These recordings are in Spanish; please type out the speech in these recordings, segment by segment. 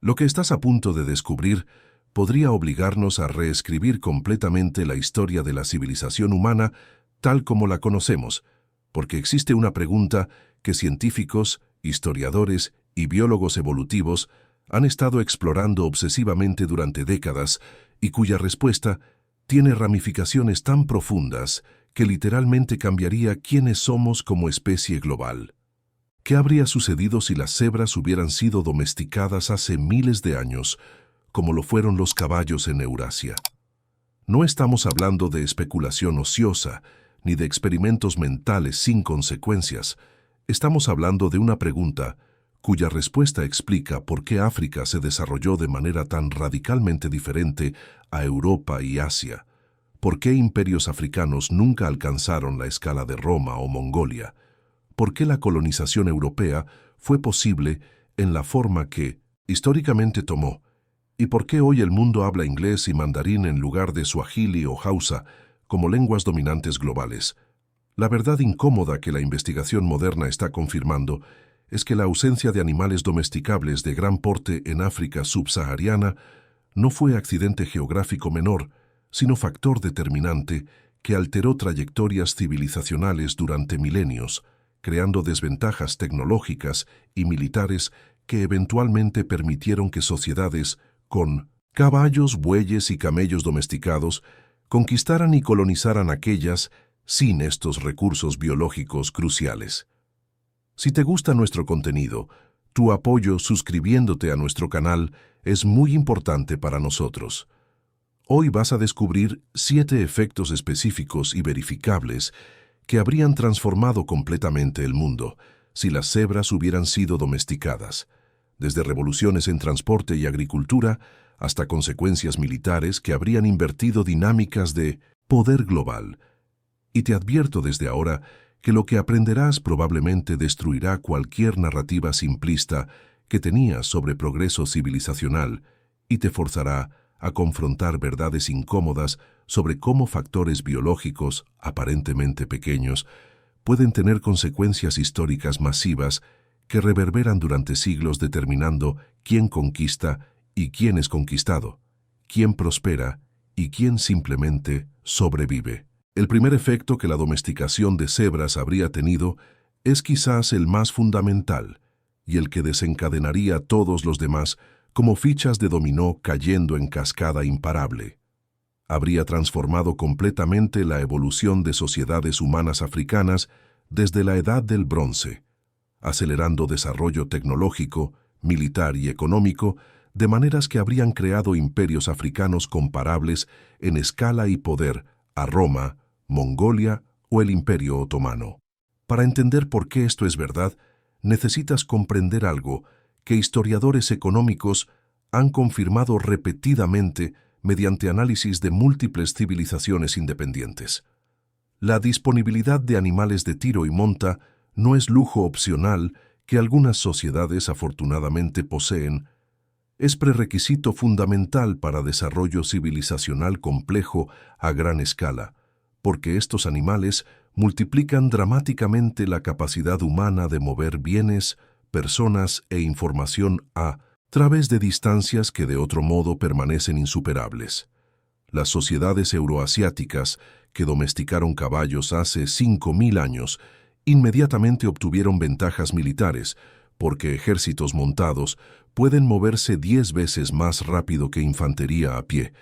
Lo que estás a punto de descubrir podría obligarnos a reescribir completamente la historia de la civilización humana tal como la conocemos, porque existe una pregunta que científicos, historiadores y biólogos evolutivos han estado explorando obsesivamente durante décadas y cuya respuesta tiene ramificaciones tan profundas que literalmente cambiaría quiénes somos como especie global. ¿Qué habría sucedido si las cebras hubieran sido domesticadas hace miles de años, como lo fueron los caballos en Eurasia? No estamos hablando de especulación ociosa, ni de experimentos mentales sin consecuencias. Estamos hablando de una pregunta cuya respuesta explica por qué África se desarrolló de manera tan radicalmente diferente a Europa y Asia, por qué imperios africanos nunca alcanzaron la escala de Roma o Mongolia, por qué la colonización europea fue posible en la forma que históricamente tomó, y por qué hoy el mundo habla inglés y mandarín en lugar de suajili o hausa como lenguas dominantes globales. La verdad incómoda que la investigación moderna está confirmando es que la ausencia de animales domesticables de gran porte en África subsahariana no fue accidente geográfico menor, sino factor determinante que alteró trayectorias civilizacionales durante milenios, creando desventajas tecnológicas y militares que eventualmente permitieron que sociedades con caballos, bueyes y camellos domesticados conquistaran y colonizaran aquellas sin estos recursos biológicos cruciales. Si te gusta nuestro contenido, tu apoyo suscribiéndote a nuestro canal es muy importante para nosotros. Hoy vas a descubrir 7 efectos específicos y verificables que habrían transformado completamente el mundo si las cebras hubieran sido domesticadas, desde revoluciones en transporte y agricultura hasta consecuencias militares que habrían invertido dinámicas de poder global. Y te advierto desde ahora que lo que aprenderás probablemente destruirá cualquier narrativa simplista que tenías sobre progreso civilizacional y te forzará a confrontar verdades incómodas sobre cómo factores biológicos, aparentemente pequeños, pueden tener consecuencias históricas masivas que reverberan durante siglos determinando quién conquista y quién es conquistado, quién prospera y quién simplemente sobrevive. El primer efecto que la domesticación de cebras habría tenido es quizás el más fundamental y el que desencadenaría todos los demás como fichas de dominó cayendo en cascada imparable. Habría transformado completamente la evolución de sociedades humanas africanas desde la Edad del Bronce, acelerando desarrollo tecnológico, militar y económico de maneras que habrían creado imperios africanos comparables en escala y poder a Roma, Mongolia o el Imperio Otomano. Para entender por qué esto es verdad, necesitas comprender algo que historiadores económicos han confirmado repetidamente mediante análisis de múltiples civilizaciones independientes. La disponibilidad de animales de tiro y monta no es lujo opcional que algunas sociedades afortunadamente poseen, es prerequisito fundamental para desarrollo civilizacional complejo a gran escala, porque estos animales multiplican dramáticamente la capacidad humana de mover bienes, personas e información a través de distancias que de otro modo permanecen insuperables. Las sociedades euroasiáticas que domesticaron caballos hace 5.000 años inmediatamente obtuvieron ventajas militares, porque ejércitos montados pueden moverse 10 veces más rápido que infantería a pie.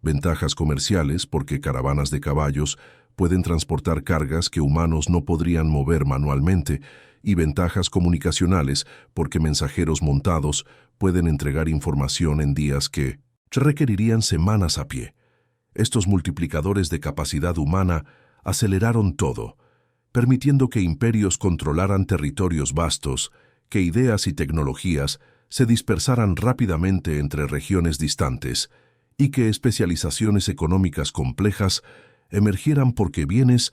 Ventajas comerciales, porque caravanas de caballos pueden transportar cargas que humanos no podrían mover manualmente, y ventajas comunicacionales, porque mensajeros montados pueden entregar información en días que requerirían semanas a pie. Estos multiplicadores de capacidad humana aceleraron todo, permitiendo que imperios controlaran territorios vastos, que ideas y tecnologías se dispersaran rápidamente entre regiones distantes, y que especializaciones económicas complejas emergieran porque bienes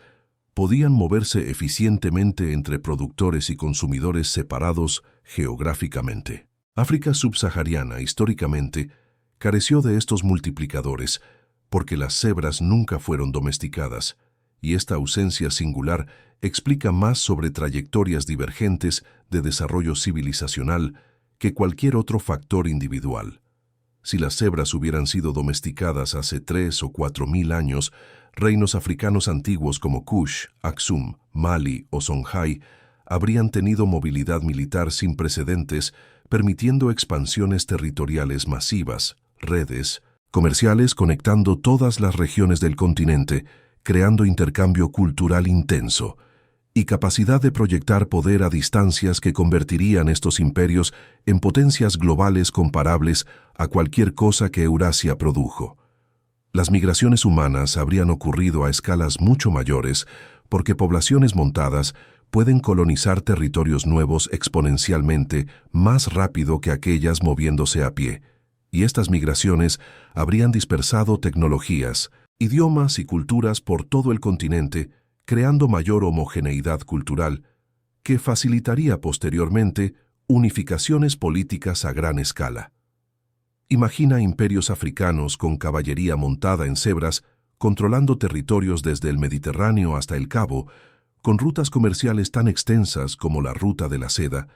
podían moverse eficientemente entre productores y consumidores separados geográficamente. África subsahariana, históricamente, careció de estos multiplicadores porque las cebras nunca fueron domesticadas, y esta ausencia singular explica más sobre trayectorias divergentes de desarrollo civilizacional que cualquier otro factor individual. Si las cebras hubieran sido domesticadas hace 3 o 4 mil años, reinos africanos antiguos como Kush, Aksum, Mali o Songhai habrían tenido movilidad militar sin precedentes, permitiendo expansiones territoriales masivas, redes comerciales conectando todas las regiones del continente, creando intercambio cultural intenso, y capacidad de proyectar poder a distancias que convertirían estos imperios en potencias globales comparables a cualquier cosa que Eurasia produjo. Las migraciones humanas habrían ocurrido a escalas mucho mayores porque poblaciones montadas pueden colonizar territorios nuevos exponencialmente más rápido que aquellas moviéndose a pie, y estas migraciones habrían dispersado tecnologías, idiomas y culturas por todo el continente, creando mayor homogeneidad cultural, que facilitaría posteriormente unificaciones políticas a gran escala. Imagina imperios africanos con caballería montada en cebras, controlando territorios desde el Mediterráneo hasta el Cabo, con rutas comerciales tan extensas como la Ruta de la Seda,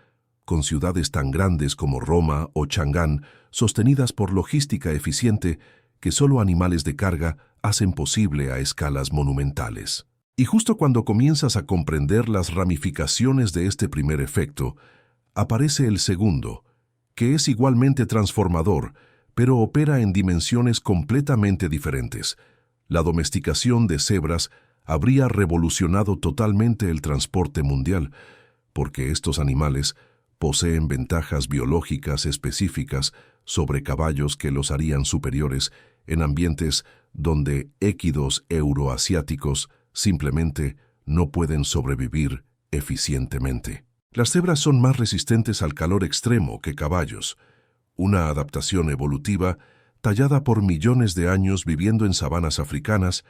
con ciudades tan grandes como Roma o Changán, sostenidas por logística eficiente que solo animales de carga hacen posible a escalas monumentales. Y justo cuando comienzas a comprender las ramificaciones de este primer efecto, aparece el segundo, que es igualmente transformador, pero opera en dimensiones completamente diferentes. La domesticación de cebras habría revolucionado totalmente el transporte mundial, porque estos animales poseen ventajas biológicas específicas sobre caballos que los harían superiores en ambientes donde équidos euroasiáticos simplemente no pueden sobrevivir eficientemente. Las cebras son más resistentes al calor extremo que caballos, una adaptación evolutiva tallada por millones de años viviendo en sabanas africanas,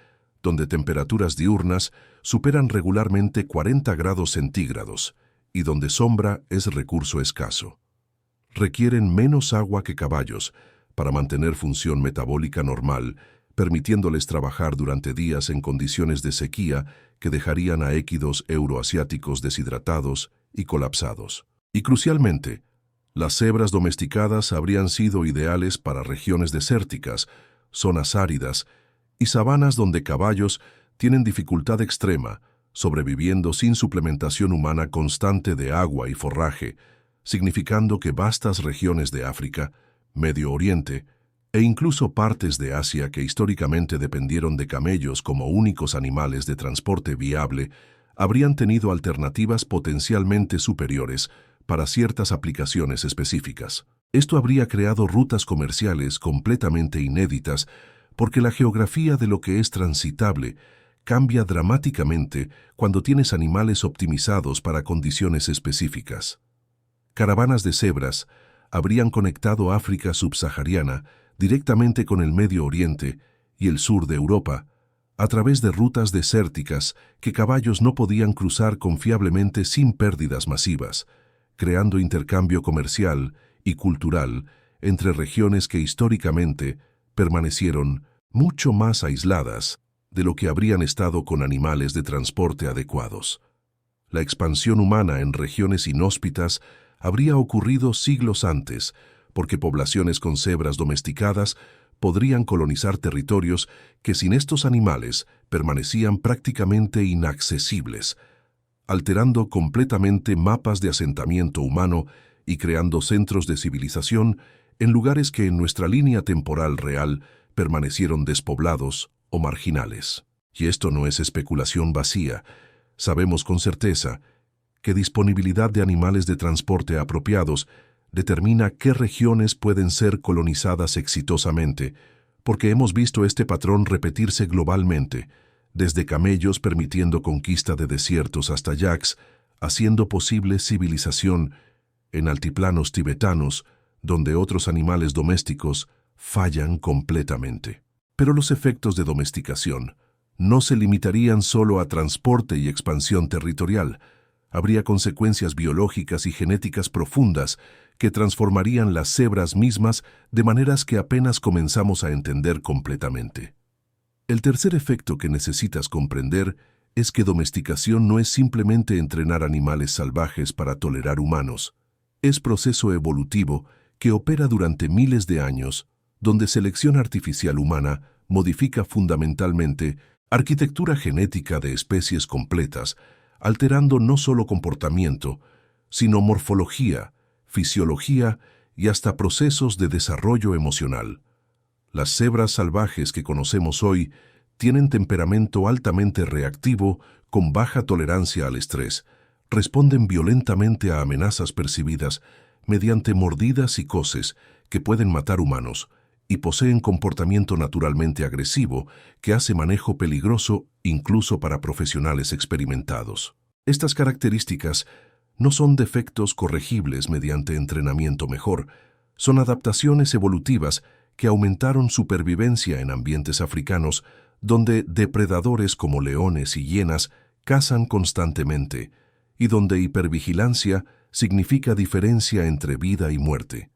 donde temperaturas diurnas superan regularmente 40 grados centígrados y donde sombra es recurso escaso. Requieren menos agua que caballos para mantener función metabólica normal, permitiéndoles trabajar durante días en condiciones de sequía que dejarían a équidos euroasiáticos deshidratados y colapsados. Y crucialmente, las cebras domesticadas habrían sido ideales para regiones desérticas, zonas áridas y sabanas donde caballos tienen dificultad extrema, sobreviviendo sin suplementación humana constante de agua y forraje, significando que vastas regiones de África, Medio Oriente e incluso partes de Asia que históricamente dependieron de camellos como únicos animales de transporte viable, habrían tenido alternativas potencialmente superiores para ciertas aplicaciones específicas. Esto habría creado rutas comerciales completamente inéditas porque la geografía de lo que es transitable cambia dramáticamente cuando tienes animales optimizados para condiciones específicas. Caravanas de cebras habrían conectado África subsahariana directamente con el Medio Oriente y el sur de Europa, a través de rutas desérticas que caballos no podían cruzar confiablemente sin pérdidas masivas, creando intercambio comercial y cultural entre regiones que históricamente permanecieron mucho más aisladas de lo que habrían estado con animales de transporte adecuados. La expansión humana en regiones inhóspitas habría ocurrido siglos antes, porque poblaciones con cebras domesticadas podrían colonizar territorios que sin estos animales permanecían prácticamente inaccesibles, alterando completamente mapas de asentamiento humano y creando centros de civilización en lugares que en nuestra línea temporal real permanecieron despoblados o marginales. Y esto no es especulación vacía. Sabemos con certeza que disponibilidad de animales de transporte apropiados determina qué regiones pueden ser colonizadas exitosamente, porque hemos visto este patrón repetirse globalmente, desde camellos permitiendo conquista de desiertos hasta yaks, haciendo posible civilización en altiplanos tibetanos, donde otros animales domésticos fallan completamente. Pero los efectos de domesticación no se limitarían solo a transporte y expansión territorial. Habría consecuencias biológicas y genéticas profundas que transformarían las cebras mismas de maneras que apenas comenzamos a entender completamente. El tercer efecto que necesitas comprender es que domesticación no es simplemente entrenar animales salvajes para tolerar humanos. es proceso evolutivo que opera durante miles de años, donde selección artificial humana modifica fundamentalmente arquitectura genética de especies completas, alterando no solo comportamiento, sino morfología, fisiología y hasta procesos de desarrollo emocional. Las cebras salvajes que conocemos hoy tienen temperamento altamente reactivo con baja tolerancia al estrés, responden violentamente a amenazas percibidas mediante mordidas y coces que pueden matar humanos y poseen comportamiento naturalmente agresivo que hace manejo peligroso incluso para profesionales experimentados. Estas características no son defectos corregibles mediante entrenamiento mejor, son adaptaciones evolutivas que aumentaron supervivencia en ambientes africanos donde depredadores como leones y hienas cazan constantemente y donde hipervigilancia significa diferencia entre vida y muerte.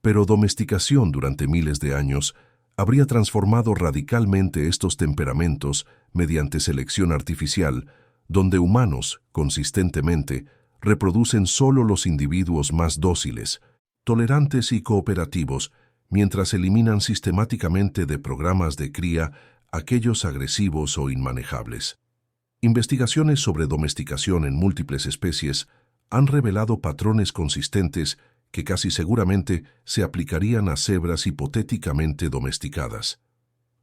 Pero domesticación durante miles de años habría transformado radicalmente estos temperamentos mediante selección artificial, donde humanos, consistentemente, reproducen solo los individuos más dóciles, tolerantes y cooperativos, mientras eliminan sistemáticamente de programas de cría aquellos agresivos o inmanejables. Investigaciones sobre domesticación en múltiples especies han revelado patrones consistentes que casi seguramente se aplicarían a cebras hipotéticamente domesticadas.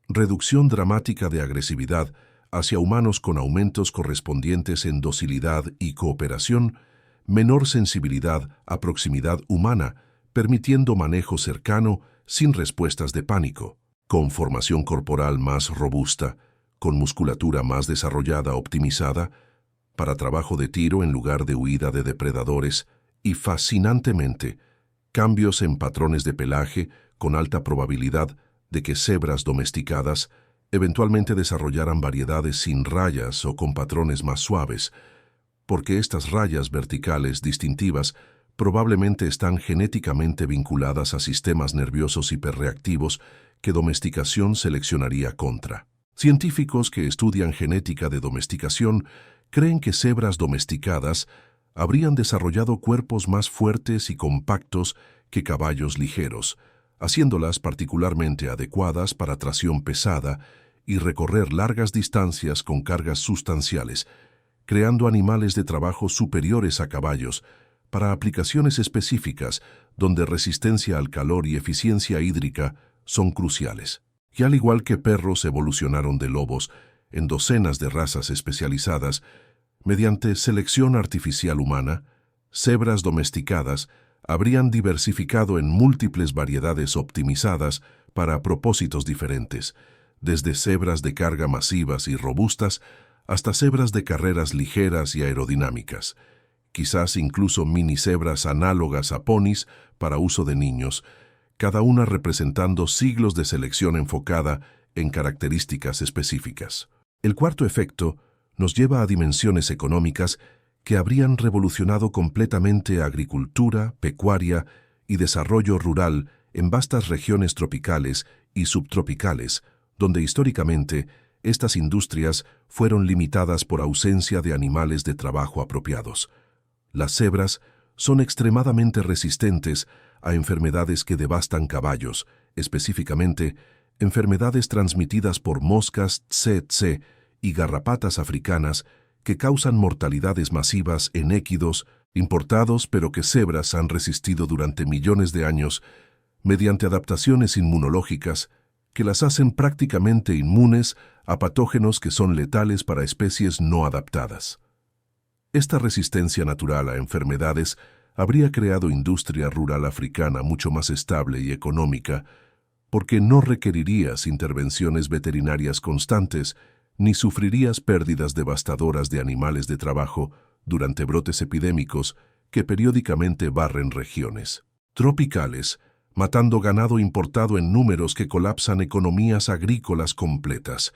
Reducción dramática de agresividad hacia humanos con aumentos correspondientes en docilidad y cooperación, menor sensibilidad a proximidad humana, permitiendo manejo cercano sin respuestas de pánico, con formación corporal más robusta, con musculatura más desarrollada optimizada, para trabajo de tiro en lugar de huida de depredadores, y fascinantemente, cambios en patrones de pelaje con alta probabilidad de que cebras domesticadas eventualmente desarrollaran variedades sin rayas o con patrones más suaves, porque estas rayas verticales distintivas probablemente están genéticamente vinculadas a sistemas nerviosos hiperreactivos que domesticación seleccionaría contra. Científicos que estudian genética de domesticación creen que cebras domesticadas habrían desarrollado cuerpos más fuertes y compactos que caballos ligeros, haciéndolas particularmente adecuadas para tracción pesada y recorrer largas distancias con cargas sustanciales, creando animales de trabajo superiores a caballos para aplicaciones específicas donde resistencia al calor y eficiencia hídrica son cruciales. Y al igual que perros evolucionaron de lobos en docenas de razas especializadas, mediante selección artificial humana, cebras domesticadas habrían diversificado en múltiples variedades optimizadas para propósitos diferentes, desde cebras de carga masivas y robustas hasta cebras de carreras ligeras y aerodinámicas, quizás incluso mini cebras análogas a ponis para uso de niños, cada una representando siglos de selección enfocada en características específicas. El cuarto efecto nos lleva a dimensiones económicas que habrían revolucionado completamente agricultura, pecuaria y desarrollo rural en vastas regiones tropicales y subtropicales, donde históricamente estas industrias fueron limitadas por ausencia de animales de trabajo apropiados. Las cebras son extremadamente resistentes a enfermedades que devastan caballos, específicamente enfermedades transmitidas por moscas tsetse y garrapatas africanas que causan mortalidades masivas en équidos importados pero que cebras han resistido durante millones de años mediante adaptaciones inmunológicas que las hacen prácticamente inmunes a patógenos que son letales para especies no adaptadas. Esta resistencia natural a enfermedades habría creado industria rural africana mucho más estable y económica, porque no requerirías intervenciones veterinarias constantes ni sufrirías pérdidas devastadoras de animales de trabajo durante brotes epidémicos que periódicamente barren regiones tropicales, matando ganado importado en números que colapsan economías agrícolas completas.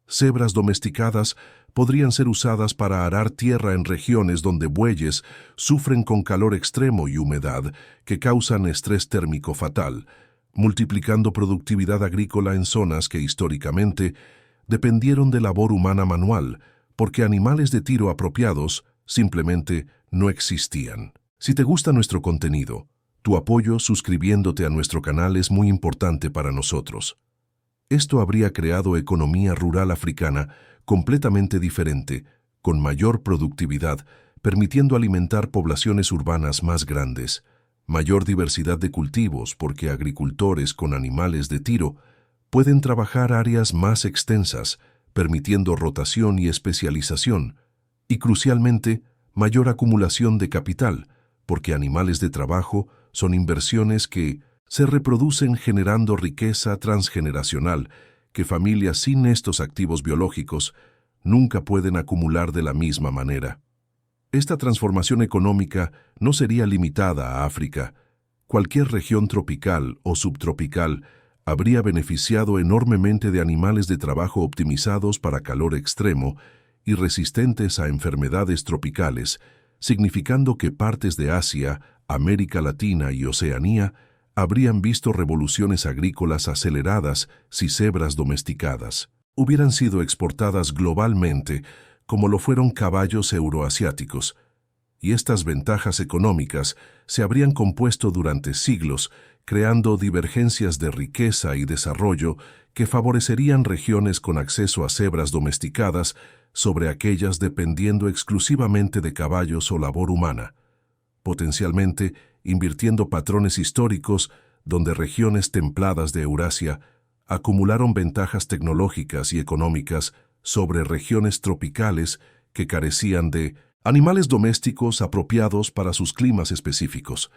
Cebras domesticadas podrían ser usadas para arar tierra en regiones donde bueyes sufren con calor extremo y humedad que causan estrés térmico fatal, multiplicando productividad agrícola en zonas que históricamente dependieron de labor humana manual, porque animales de tiro apropiados simplemente no existían. Si te gusta nuestro contenido, tu apoyo suscribiéndote a nuestro canal es muy importante para nosotros. Esto habría creado economía rural africana completamente diferente, con mayor productividad, permitiendo alimentar poblaciones urbanas más grandes, mayor diversidad de cultivos porque agricultores con animales de tiro pueden trabajar áreas más extensas, permitiendo rotación y especialización, y crucialmente, mayor acumulación de capital, porque animales de trabajo son inversiones que se reproducen generando riqueza transgeneracional que familias sin estos activos biológicos nunca pueden acumular de la misma manera. Esta transformación económica no sería limitada a África. Cualquier región tropical o subtropical habría beneficiado enormemente de animales de trabajo optimizados para calor extremo y resistentes a enfermedades tropicales, significando que partes de Asia, América Latina y Oceanía habrían visto revoluciones agrícolas aceleradas si cebras domesticadas hubieran sido exportadas globalmente, como lo fueron caballos euroasiáticos, y estas ventajas económicas se habrían compuesto durante siglos, creando divergencias de riqueza y desarrollo que favorecerían regiones con acceso a cebras domesticadas sobre aquellas dependiendo exclusivamente de caballos o labor humana, potencialmente invirtiendo patrones históricos donde regiones templadas de Eurasia acumularon ventajas tecnológicas y económicas sobre regiones tropicales que carecían de animales domésticos apropiados para sus climas específicos.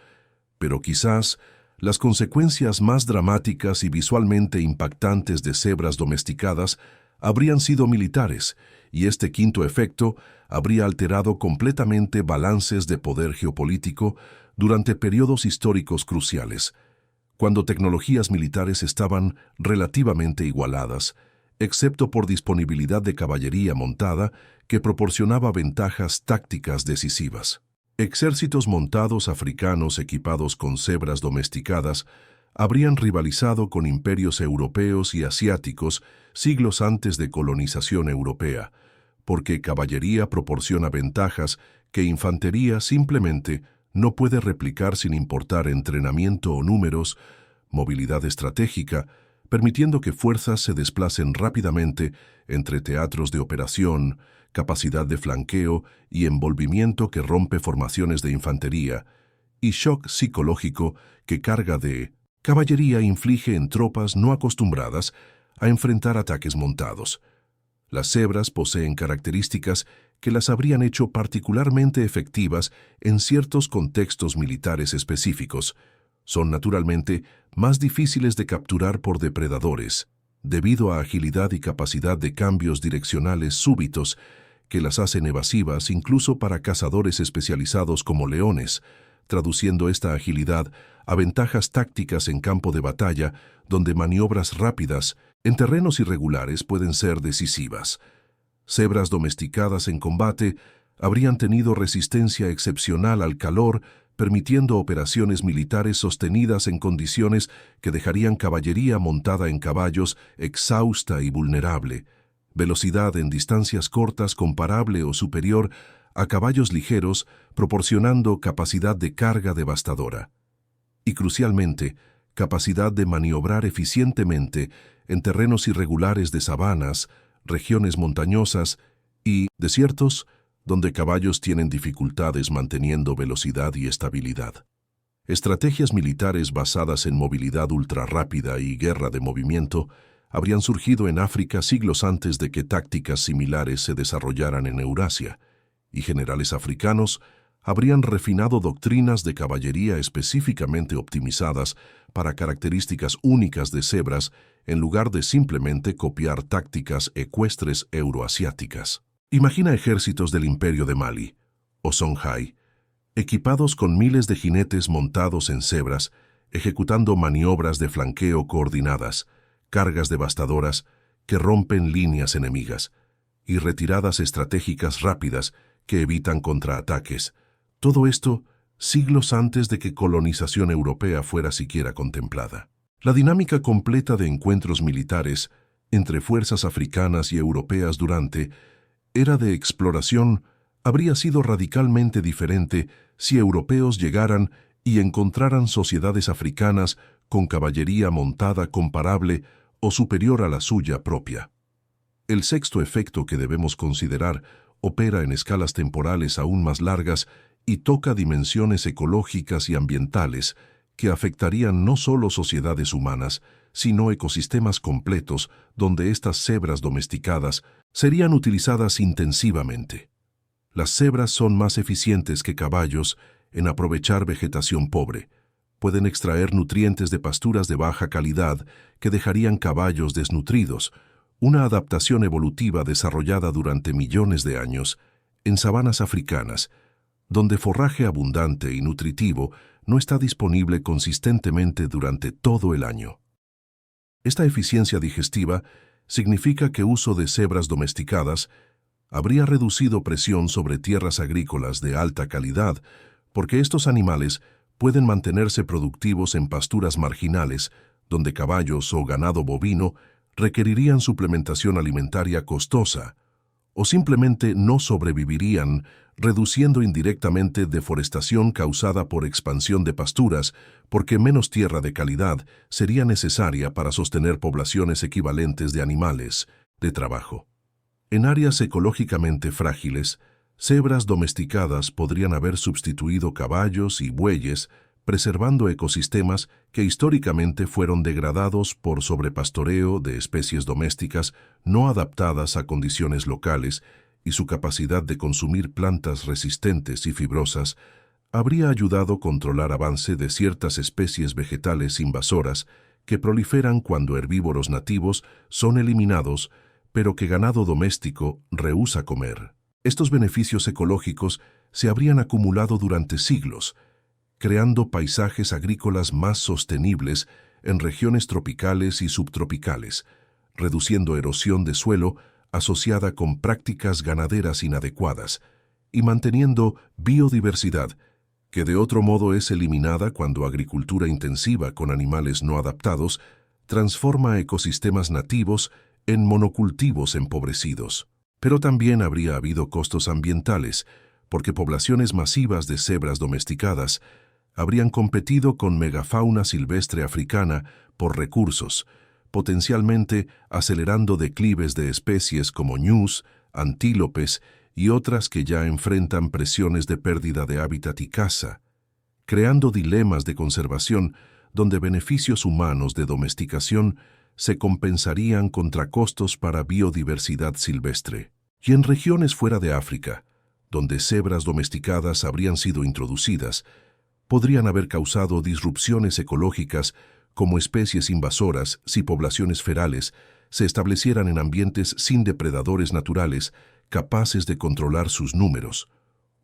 Pero quizás las consecuencias más dramáticas y visualmente impactantes de cebras domesticadas habrían sido militares, y este quinto efecto habría alterado completamente balances de poder geopolítico durante periodos históricos cruciales, cuando tecnologías militares estaban relativamente igualadas, excepto por disponibilidad de caballería montada que proporcionaba ventajas tácticas decisivas. Ejércitos montados africanos equipados con cebras domesticadas habrían rivalizado con imperios europeos y asiáticos siglos antes de colonización europea, porque caballería proporciona ventajas que infantería simplemente no puede replicar sin importar entrenamiento o números, movilidad estratégica, permitiendo que fuerzas se desplacen rápidamente entre teatros de operación, capacidad de flanqueo y envolvimiento que rompe formaciones de infantería, y shock psicológico que carga de caballería inflige en tropas no acostumbradas a enfrentar ataques montados. Las cebras poseen características que las habrían hecho particularmente efectivas en ciertos contextos militares específicos. Son naturalmente más difíciles de capturar por depredadores, debido a agilidad y capacidad de cambios direccionales súbitos que las hacen evasivas incluso para cazadores especializados como leones, traduciendo esta agilidad a ventajas tácticas en campo de batalla, donde maniobras rápidas en terrenos irregulares pueden ser decisivas. Cebras domesticadas en combate habrían tenido resistencia excepcional al calor, permitiendo operaciones militares sostenidas en condiciones que dejarían caballería montada en caballos exhausta y vulnerable, velocidad en distancias cortas comparable o superior a caballos ligeros, proporcionando capacidad de carga devastadora. Y crucialmente, capacidad de maniobrar eficientemente en terrenos irregulares de sabanas, regiones montañosas y desiertos, donde caballos tienen dificultades manteniendo velocidad y estabilidad. Estrategias militares basadas en movilidad ultrarrápida y guerra de movimiento habrían surgido en África siglos antes de que tácticas similares se desarrollaran en Eurasia, y generales africanos habrían refinado doctrinas de caballería específicamente optimizadas para características únicas de cebras en lugar de simplemente copiar tácticas ecuestres euroasiáticas. Imagina ejércitos del Imperio de Mali, o Songhai, equipados con miles de jinetes montados en cebras, ejecutando maniobras de flanqueo coordinadas, cargas devastadoras que rompen líneas enemigas, y retiradas estratégicas rápidas que evitan contraataques. Todo esto siglos antes de que colonización europea fuera siquiera contemplada. La dinámica completa de encuentros militares entre fuerzas africanas y europeas durante era de exploración habría sido radicalmente diferente si europeos llegaran y encontraran sociedades africanas con caballería montada comparable o superior a la suya propia. El sexto efecto que debemos considerar opera en escalas temporales aún más largas y toca dimensiones ecológicas y ambientales que afectarían no solo sociedades humanas, sino ecosistemas completos donde estas cebras domesticadas serían utilizadas intensivamente. Las cebras son más eficientes que caballos en aprovechar vegetación pobre. Pueden extraer nutrientes de pasturas de baja calidad que dejarían caballos desnutridos, una adaptación evolutiva desarrollada durante millones de años en sabanas africanas, donde forraje abundante y nutritivo no está disponible consistentemente durante todo el año. Esta eficiencia digestiva significa que uso de cebras domesticadas habría reducido presión sobre tierras agrícolas de alta calidad, porque estos animales pueden mantenerse productivos en pasturas marginales, donde caballos o ganado bovino requerirían suplementación alimentaria costosa, o simplemente no sobrevivirían, reduciendo indirectamente deforestación causada por expansión de pasturas, porque menos tierra de calidad sería necesaria para sostener poblaciones equivalentes de animales de trabajo. En áreas ecológicamente frágiles, cebras domesticadas podrían haber sustituido caballos y bueyes, preservando ecosistemas que históricamente fueron degradados por sobrepastoreo de especies domésticas no adaptadas a condiciones locales, y su capacidad de consumir plantas resistentes y fibrosas habría ayudado a controlar avance de ciertas especies vegetales invasoras que proliferan cuando herbívoros nativos son eliminados, pero que ganado doméstico rehúsa comer. Estos beneficios ecológicos se habrían acumulado durante siglos, creando paisajes agrícolas más sostenibles en regiones tropicales y subtropicales, reduciendo erosión de suelo asociada con prácticas ganaderas inadecuadas y manteniendo biodiversidad, que de otro modo es eliminada cuando agricultura intensiva con animales no adaptados transforma ecosistemas nativos en monocultivos empobrecidos. Pero también habría habido costos ambientales, porque poblaciones masivas de cebras domesticadas habrían competido con megafauna silvestre africana por recursos, potencialmente acelerando declives de especies como ñus, antílopes y otras que ya enfrentan presiones de pérdida de hábitat y caza, creando dilemas de conservación donde beneficios humanos de domesticación se compensarían contra costos para biodiversidad silvestre. Y en regiones fuera de África, donde cebras domesticadas habrían sido introducidas, podrían haber causado disrupciones ecológicas como especies invasoras si poblaciones ferales se establecieran en ambientes sin depredadores naturales capaces de controlar sus números,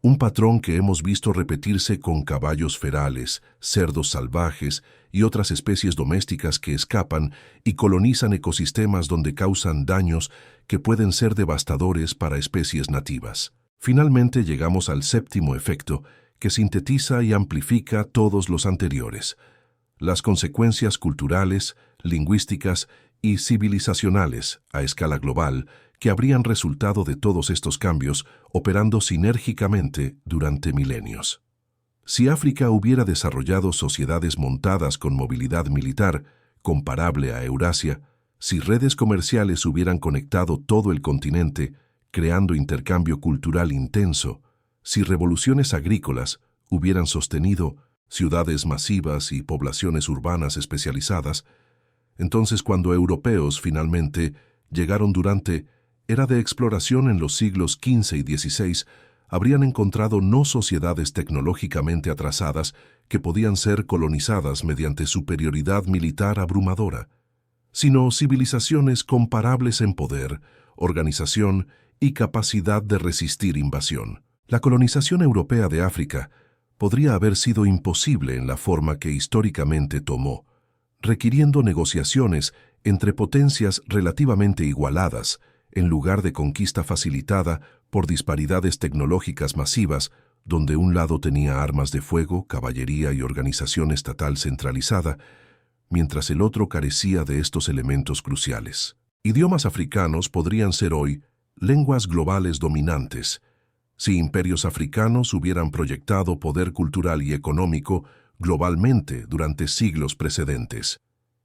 un patrón que hemos visto repetirse con caballos ferales, cerdos salvajes y otras especies domésticas que escapan y colonizan ecosistemas donde causan daños que pueden ser devastadores para especies nativas. Finalmente llegamos al séptimo efecto, que sintetiza y amplifica todos los anteriores: las consecuencias culturales, lingüísticas y civilizacionales a escala global que habrían resultado de todos estos cambios operando sinérgicamente durante milenios. Si África hubiera desarrollado sociedades montadas con movilidad militar comparable a Eurasia, si redes comerciales hubieran conectado todo el continente, creando intercambio cultural intenso, si revoluciones agrícolas hubieran sostenido ciudades masivas y poblaciones urbanas especializadas, entonces cuando europeos finalmente llegaron durante era de exploración en los siglos XV y XVI, habrían encontrado no sociedades tecnológicamente atrasadas que podían ser colonizadas mediante superioridad militar abrumadora, sino civilizaciones comparables en poder, organización y capacidad de resistir invasión. La colonización europea de África podría haber sido imposible en la forma que históricamente tomó, requiriendo negociaciones entre potencias relativamente igualadas, en lugar de conquista facilitada por disparidades tecnológicas masivas, donde un lado tenía armas de fuego, caballería y organización estatal centralizada, mientras el otro carecía de estos elementos cruciales. Idiomas africanos podrían ser hoy lenguas globales dominantes, si imperios africanos hubieran proyectado poder cultural y económico globalmente durante siglos precedentes.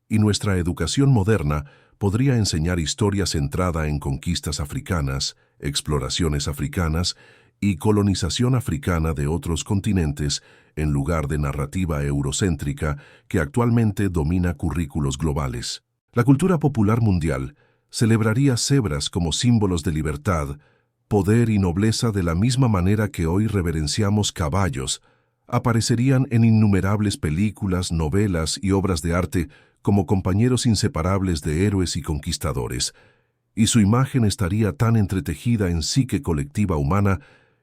Y nuestra educación moderna podría enseñar historia centrada en conquistas africanas, exploraciones africanas y colonización africana de otros continentes en lugar de narrativa eurocéntrica que actualmente domina currículos globales. La cultura popular mundial celebraría cebras como símbolos de libertad, poder y nobleza de la misma manera que hoy reverenciamos caballos. Aparecerían en innumerables películas, novelas y obras de arte como compañeros inseparables de héroes y conquistadores, y su imagen estaría tan entretejida en psique colectiva humana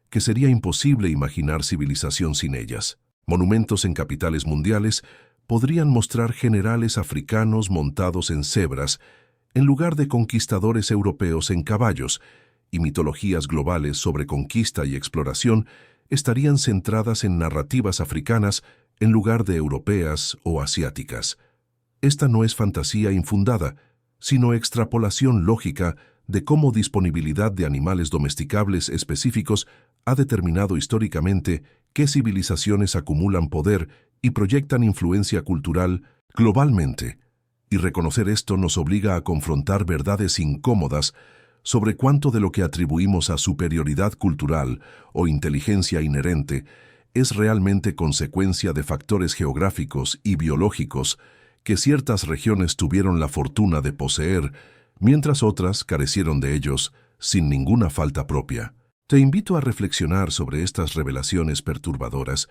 que sería imposible imaginar civilización sin ellas. Monumentos en capitales mundiales podrían mostrar generales africanos montados en cebras en lugar de conquistadores europeos en caballos, y mitologías globales sobre conquista y exploración estarían centradas en narrativas africanas en lugar de europeas o asiáticas. Esta no es fantasía infundada, sino extrapolación lógica de cómo disponibilidad de animales domesticables específicos ha determinado históricamente qué civilizaciones acumulan poder y proyectan influencia cultural globalmente. Y reconocer esto nos obliga a confrontar verdades incómodas sobre cuánto de lo que atribuimos a superioridad cultural o inteligencia inherente es realmente consecuencia de factores geográficos y biológicos que ciertas regiones tuvieron la fortuna de poseer, mientras otras carecieron de ellos sin ninguna falta propia. Te invito a reflexionar sobre estas revelaciones perturbadoras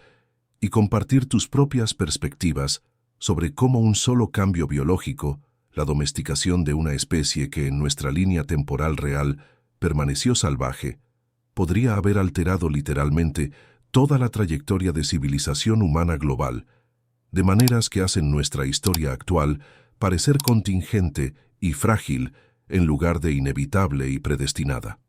y compartir tus propias perspectivas sobre cómo un solo cambio biológico, la domesticación de una especie que en nuestra línea temporal real permaneció salvaje, podría haber alterado literalmente toda la trayectoria de civilización humana global, de maneras que hacen nuestra historia actual parecer contingente y frágil en lugar de inevitable y predestinada.